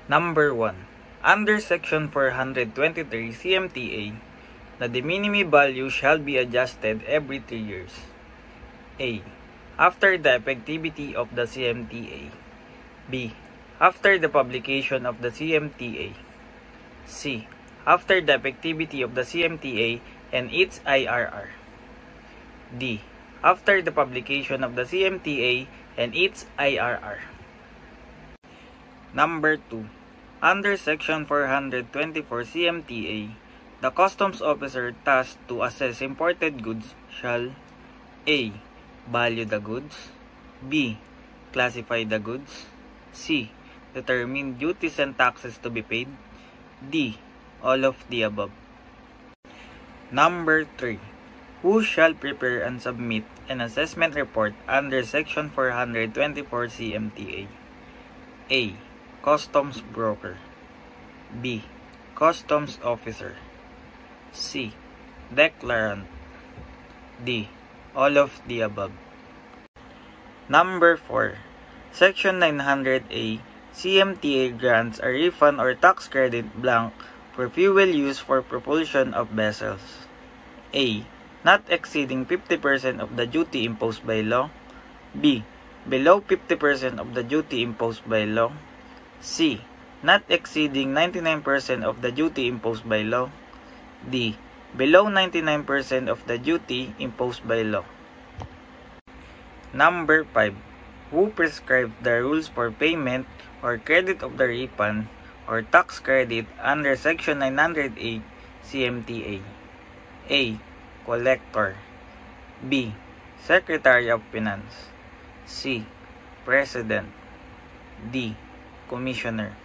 Number 1. Under Section 423 CMTA, the de minimis value shall be adjusted every 3 years. A. After the effectivity of the CMTA. B. After the publication of the CMTA. C. After the effectivity of the CMTA and its IRR. D. After the publication of the CMTA and its IRR. Number 2. Under Section 424 CMTA, the customs officer tasked to assess imported goods shall A. Value the goods. B. Classify the goods. C. Determine duties and taxes to be paid. D. All of the above. Number 3. Who shall prepare and submit an assessment report under Section 424 CMTA? A. Customs broker. B. Customs officer. C. Declarant. D. All of the above. Number 4. Section 900A CMTA grants a refund or tax credit blank for fuel used for propulsion of vessels. A. Not exceeding 50% of the duty imposed by law. B. Below 50% of the duty imposed by law. C. Not exceeding 99% of the duty imposed by law. D. Below 99% of the duty imposed by law. Number 5. Who prescribed the rules for payment or credit of the refund or tax credit under Section 908 CMTA? A. Collector. B. Secretary of Finance. C. President. D. Commissioner.